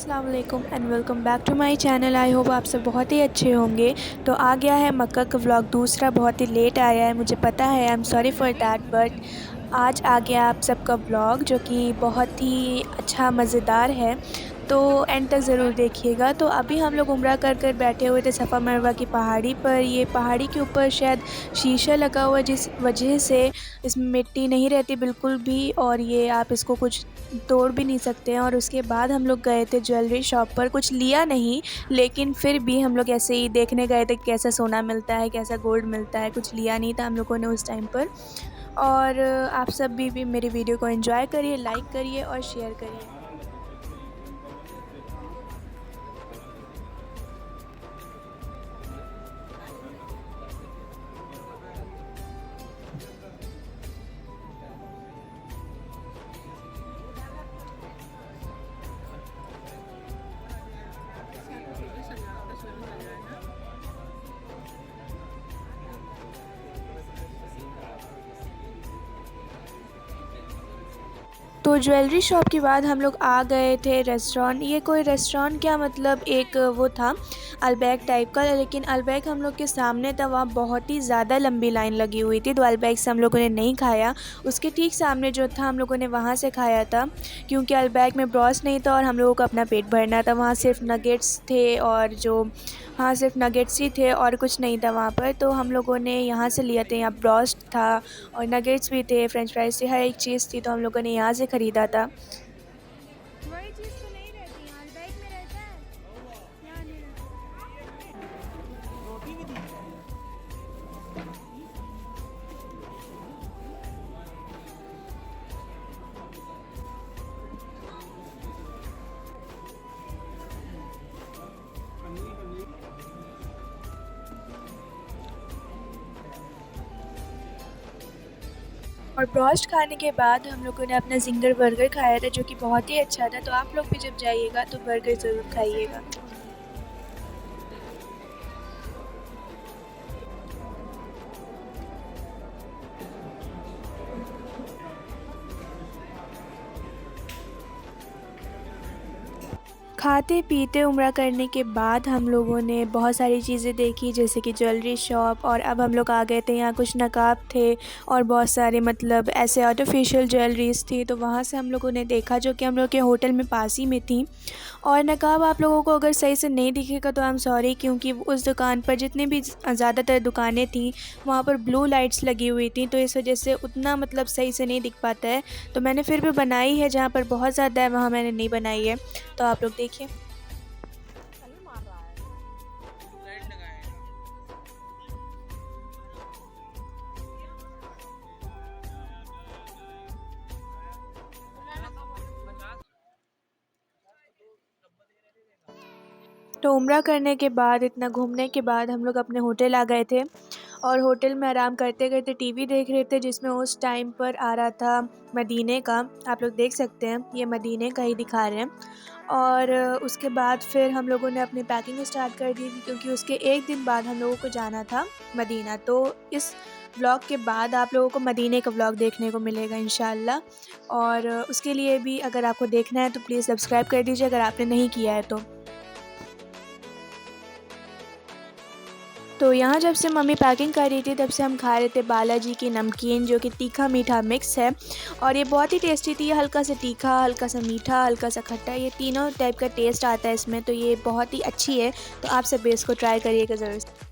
अस्सलाम वालेकुम and welcome back to my channel. I hope आप सब बहुत ही अच्छे होंगे। तो आ गया है मक्का का व्लॉग दूसरा, बहुत ही लेट आया है, मुझे पता है, I am sorry for that, but आज आ गया आप सबका व्लॉग जो कि बहुत ही अच्छा मज़ेदार है। तो एंड तक ज़रूर देखिएगा। तो अभी हम लोग उम्रा कर कर बैठे हुए थे सफ़ा मरवा की पहाड़ी पर। ये पहाड़ी के ऊपर शायद शीशा लगा हुआ है जिस वजह से इसमें मिट्टी नहीं रहती बिल्कुल भी, और ये आप इसको कुछ तोड़ भी नहीं सकते हैं। और उसके बाद हम लोग गए थे ज्वेलरी शॉप पर, कुछ लिया नहीं, लेकिन फिर भी हम लोग ऐसे ही देखने गए थे कैसा सोना मिलता है, कैसा गोल्ड मिलता है। कुछ लिया नहीं था हम लोगों ने उस टाइम पर। और आप सब भी मेरी वीडियो को एंजॉय करिए, लाइक करिए और शेयर करिए। तो ज्वेलरी शॉप के बाद हम लोग आ गए थे रेस्टोरेंट। ये कोई रेस्टोरेंट क्या, मतलब एक वो था अलबैक टाइप का, लेकिन अलबैक हम लोग के सामने था, वहाँ बहुत ही ज़्यादा लंबी लाइन लगी हुई थी, तो अलबैक से हम लोगों ने नहीं खाया। उसके ठीक सामने जो था हम लोगों ने वहाँ से खाया था, क्योंकि अलबैक में ब्रॉस नहीं था और हम लोगों को अपना पेट भरना था। वहाँ सिर्फ नगेट्स थे, और जो हाँ सिर्फ नगेट्स ही थे और कुछ नहीं था वहाँ पर। तो हम लोगों ने यहाँ से लिया था, यहाँ ब्रोस्ट था और नगेट्स भी थे, फ्रेंच फ्राइज थी, हर एक चीज़ थी, तो हम लोगों ने यहाँ से ख़रीदा था। वही चीज तो नहीं रहती यहाँ बैग में रहता है। यहाँ नहीं रहता। और ब्रोस्ट खाने के बाद हम लोगों ने अपना जिंगर बर्गर खाया था, जो कि बहुत ही अच्छा था। तो आप लोग भी जब जाइएगा तो बर्गर ज़रूर खाइएगा। खाते पीते उम्रा करने के बाद हम लोगों ने बहुत सारी चीज़ें देखी, जैसे कि ज्वेलरी शॉप, और अब हम लोग आ गए थे यहाँ कुछ नकाब थे और बहुत सारे मतलब ऐसे आर्टिफिशियल ज्वेलरीज थी। तो वहाँ से हम लोगों ने देखा, जो कि हम लोग के होटल में पास ही में थी। और नकाब आप लोगों को अगर सही से नहीं दिखेगा तो आई एम सॉरी, क्योंकि उस दुकान पर जितनी भी ज़्यादातर दुकानें थी वहाँ पर ब्लू लाइट्स लगी हुई थी, तो इस वजह से उतना मतलब सही से नहीं दिख पाता है। तो मैंने फिर भी बनाई है, जहाँ पर बहुत ज़्यादा है वहाँ मैंने नहीं बनाई है। तो आप लोग देखिए। तो उम्रा करने के बाद, इतना घूमने के बाद, हम लोग अपने होटल आ गए थे। और होटल में आराम करते करते टीवी देख रहे थे, जिसमें उस टाइम पर आ रहा था मदीने का। आप लोग देख सकते हैं, ये मदीने का ही दिखा रहे हैं। और उसके बाद फिर हम लोगों ने अपनी पैकिंग स्टार्ट कर दी थी, क्योंकि उसके एक दिन बाद हम लोगों को जाना था मदीना। तो इस ब्लॉग के बाद आप लोगों को मदीने का ब्लॉग देखने को मिलेगा इंशाल्लाह। और उसके लिए भी अगर आपको देखना है तो प्लीज़ सब्सक्राइब कर दीजिए, अगर आपने नहीं किया है तो। तो यहाँ जब से मम्मी पैकिंग कर रही थी, तब से हम खा रहे थे बालाजी की नमकीन, जो कि तीखा मीठा मिक्स है। और ये बहुत ही टेस्टी थी, हल्का सा तीखा, हल्का सा मीठा, हल्का सा खट्टा, ये तीनों टाइप का टेस्ट आता है इसमें। तो ये बहुत ही अच्छी है, तो आप सब भी इसको ट्राई करिएगा ज़रूर।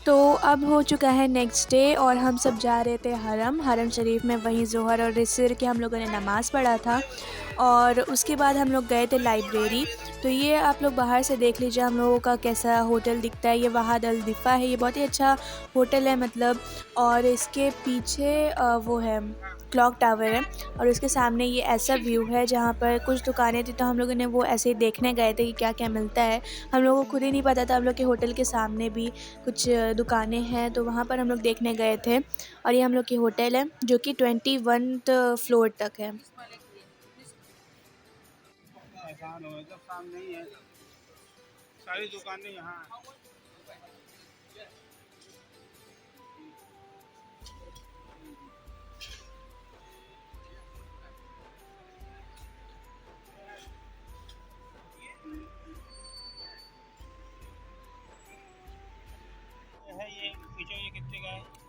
तो अब हो चुका है नेक्स्ट डे, और हम सब जा रहे थे हरम शरीफ में। वहीं ज़ोहर और असर की हम लोगों ने नमाज़ पढ़ा था। और उसके बाद हम लोग गए थे लाइब्रेरी। तो ये आप लोग बाहर से देख लीजिए हम लोगों का कैसा होटल दिखता है। ये वहाद अल दिफ़ा है, ये बहुत ही अच्छा होटल है मतलब। और इसके पीछे वो है क्लॉक टावर है, और उसके सामने ये ऐसा व्यू है जहाँ पर कुछ दुकानें थी, तो हम लोगों ने वो ऐसे ही देखने गए थे कि क्या क्या मिलता है। हम लोगों को खुद ही नहीं पता था, हम लोग के होटल के सामने भी कुछ दुकानें हैं, तो वहाँ पर हम लोग देखने गए थे। और ये हम लोग की होटल है, जो कि 21 फ्लोर तक है। आसान हो जब काम नहीं है, सारी दुकानें यहाँ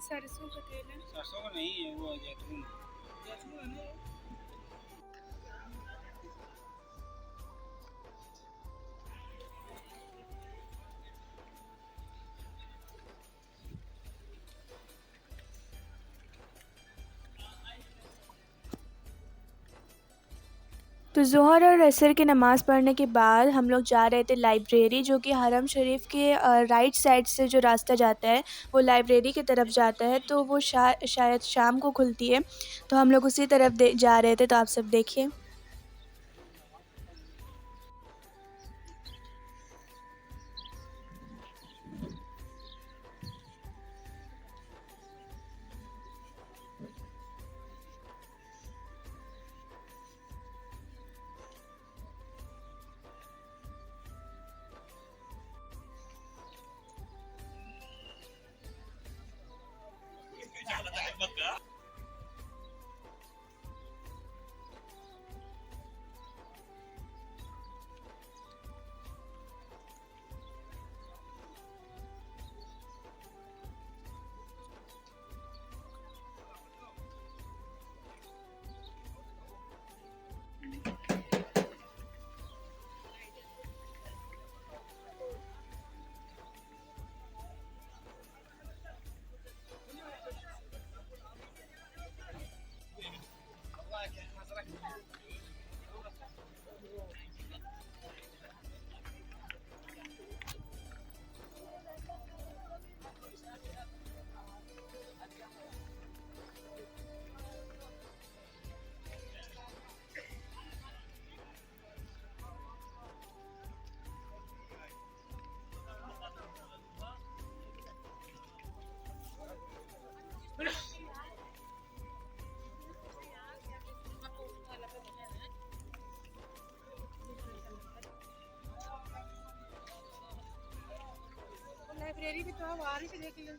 सरसों का तेल है। सरसों का नहीं है, वो जैतून है ना। तो ज़ोहर और असर की नमाज़ पढ़ने के बाद हम लोग जा रहे थे लाइब्रेरी, जो कि हरम शरीफ के राइट साइड से जो रास्ता जाता है वो लाइब्रेरी की तरफ जाता है। तो वो शायद शाम को खुलती है, तो हम लोग उसी तरफ जा रहे थे। तो आप सब देखिए। लाइब्रेरी भी तो आ रही थी, देख लो।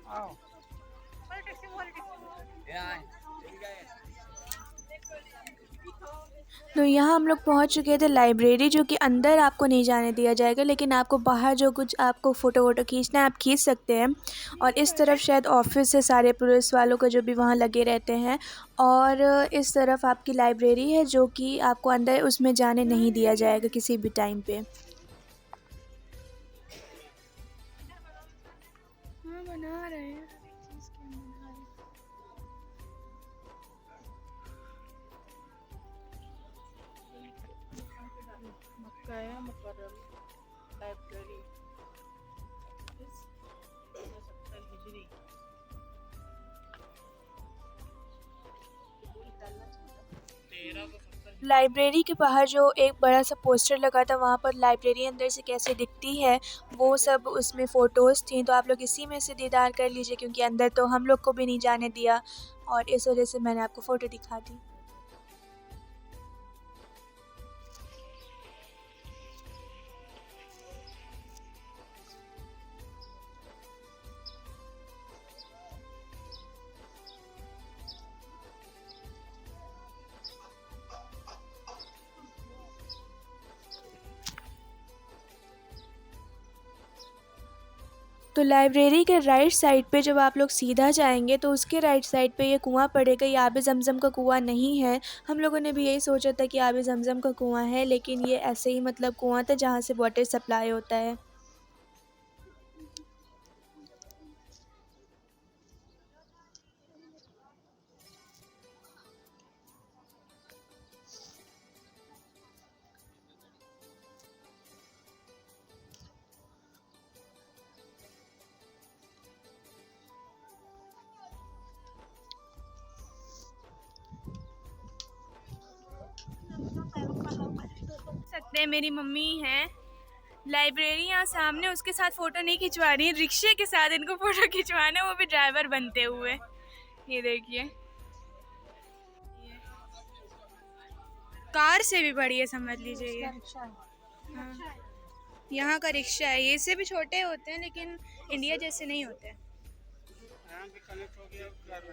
आओ तो यहाँ हम लोग पहुँच चुके थे लाइब्रेरी, जो कि अंदर आपको नहीं जाने दिया जाएगा, लेकिन आपको बाहर जो कुछ आपको फ़ोटो वोटो खींचना है आप खींच सकते हैं। और इस तरफ शायद ऑफिस है सारे पुलिस वालों को जो भी वहाँ लगे रहते हैं। और इस तरफ आपकी लाइब्रेरी है, जो कि आपको अंदर उसमें जाने नहीं दिया जाएगा किसी भी टाइम पे। हाँ बना रहे हैं, हर एक चीज़ के अंदर बना रहे हैं। मक्का है मुकर्रम लाइब्रेरी 70 हिजरी। लाइब्रेरी के बाहर जो एक बड़ा सा पोस्टर लगा था, वहाँ पर लाइब्रेरी अंदर से कैसे दिखती है वो सब उसमें फ़ोटोज़ थी। तो आप लोग इसी में से दीदार कर लीजिए, क्योंकि अंदर तो हम लोग को भी नहीं जाने दिया, और इस वजह से मैंने आपको फ़ोटो दिखा दी। तो लाइब्रेरी के राइट साइड पे जब आप लोग सीधा जाएंगे तो उसके राइट साइड पे ये कुआं पड़ेगा। ये आब ज़मज़म का कुआं नहीं है। हम लोगों ने भी यही सोचा था कि आब ज़मज़म का कुआं है, लेकिन ये ऐसे ही मतलब कुआं था जहाँ से वाटर सप्लाई होता है। सकते हैं मेरी मम्मी हैं, लाइब्रेरी यहाँ सामने, उसके साथ फ़ोटो नहीं खिंचवा रही है, रिक्शे के साथ इनको फ़ोटो खिंचवाना है, वो भी ड्राइवर बनते हुए। ये देखिए, कार से भी बड़ी है समझ लीजिए ये। रिक्शा है। हाँ, यहाँ का रिक्शा है, ये इससे भी छोटे होते हैं लेकिन इंडिया जैसे नहीं होते। यहाँ भी कनेक्ट हो गया क्या क्या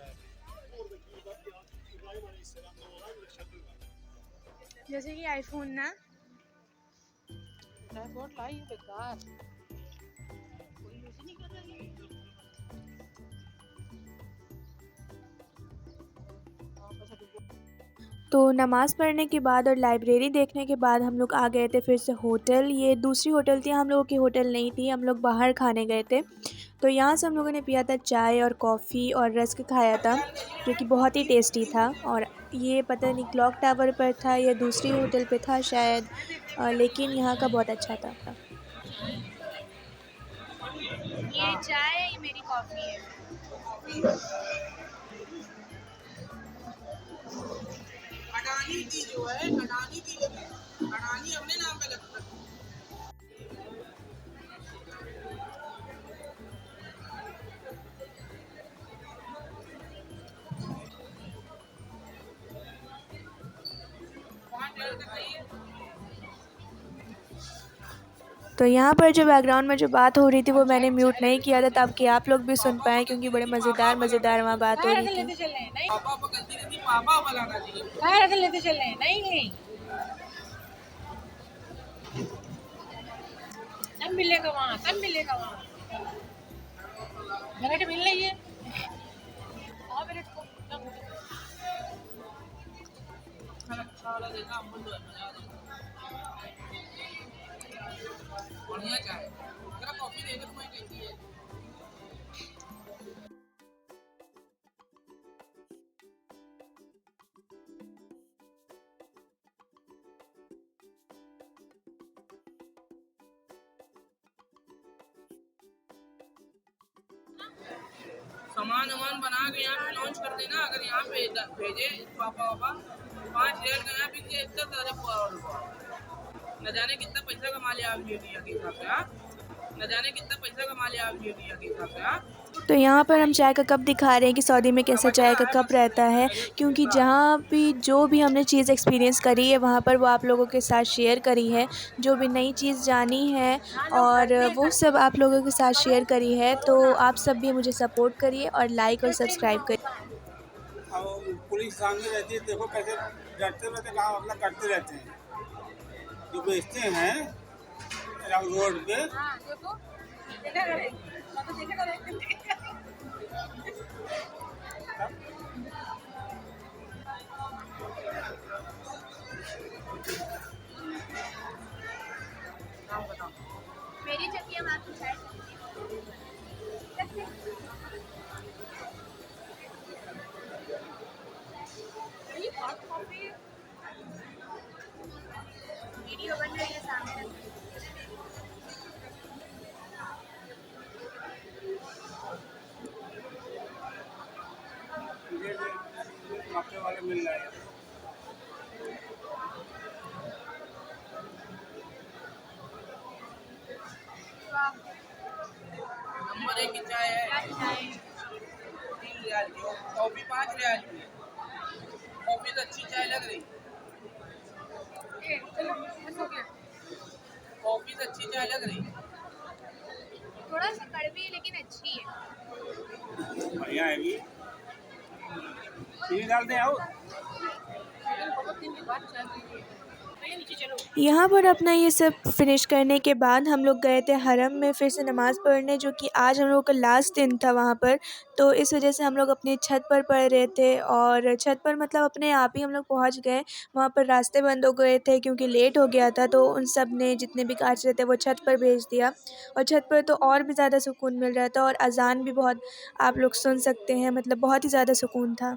है? जैसे कि आईफोन ना, ट्राइपॉड लाई है बेकार, कोई यूज ही नहीं कर रहा है। हाँ, बस अभी तो नमाज़ पढ़ने के बाद और लाइब्रेरी देखने के बाद हम लोग आ गए थे फिर से होटल। ये दूसरी होटल थी, हम लोगों की होटल नहीं थी, हम लोग बाहर खाने गए थे। तो यहाँ से हम लोगों ने पिया था चाय और कॉफ़ी और रस्क खाया था जो कि बहुत ही टेस्टी था। और ये पता नहीं क्लॉक टावर पर था या दूसरी होटल पे था शायद, लेकिन यहाँ का बहुत अच्छा था। ये चाय है, ये मेरी कॉफ़ी है। अडानी की जो है, अडानी की अडानी अपने नाम पे लगता है। तो यहाँ पर जो बैकग्राउंड में जो बात हो रही थी वो मैंने म्यूट नहीं किया था ताकि आप लोग भी सुन पाएँ, क्योंकि बड़े मज़ेदार वहाँ बात हो रही थी। लेते चल रहे हैं नहीं, पापा गलती नहीं, पापा बुलाना चाहिए। कहाँ रख लेते चल रहे हैं नहीं, सब मिलेगा वहाँ, सब मिलेगा वहाँ। मिनट मिल रही है, हाँ मिनट को अच्छा वाला देखा हम बोल बढ़िया चाय, तेरा कॉफी दे दे कोई कहती है। सामान वामान बना के यहाँ पे लॉन्च कर देना, अगर यहाँ पे भेजे पापा वापा 5,000 का यहाँ बिक जाए, इतना सारे न जाने कितना पैसा कमा लिया आप इंडिया के हिसाब से। हाँ, न जाने कितना पैसा कमा लिया आप इंडिया के हिसाब से। हाँ, तो यहाँ पर हम चाय का कप दिखा रहे हैं कि सऊदी में कैसे चाय का कप रहता है, क्योंकि जहाँ भी जो भी हमने चीज़ एक्सपीरियंस करी है वहाँ पर वो आप लोगों के साथ शेयर करी है। जो भी नई चीज़ जानी है और वो सब आप लोगों के साथ शेयर करी है। तो आप सब भी मुझे सपोर्ट करिए और लाइक और सब्सक्राइब करिए। और पुलिस सामने रहती है, देखो कैसे डरते रहते, काम अपना करते रहते हैं जो बेचते हैं रोड पे। देखो देखा करें, तो देखा करें। मेरी चक्की हम आपको चाय वीडियो बन रही है सामने रखी। मक्के वाले मिल रहे हैं। नंबर 1 की चाय है, 3 रियाल की, कॉफी 5 रियाल की। कॉफी तो अच्छी चाय लग रही, कॉफी तो अच्छी चाय लग रही। थोड़ा सा कड़वी है लेकिन अच्छी है। बढ़िया है भी, चीनी डालते हैं। आओ बहुत दिन के बाद चाय पी रही है। नीचे चलो। यहाँ पर अपना ये सब फिनिश करने के बाद हम लोग गए थे हरम में फिर से नमाज़ पढ़ने, जो कि आज हम लोग का लास्ट दिन था वहाँ पर। तो इस वजह से हम लोग अपनी छत पर पढ़ रहे थे, और छत पर मतलब अपने आप ही हम लोग पहुँच गए। वहाँ पर रास्ते बंद हो गए थे क्योंकि लेट हो गया था, तो उन सब ने जितने भी कांच रहे थे वो छत पर भेज दिया। और छत पर तो और भी ज़्यादा सुकून मिल रहा था, और अज़ान भी बहुत आप लोग सुन सकते हैं, मतलब बहुत ही ज़्यादा सुकून था।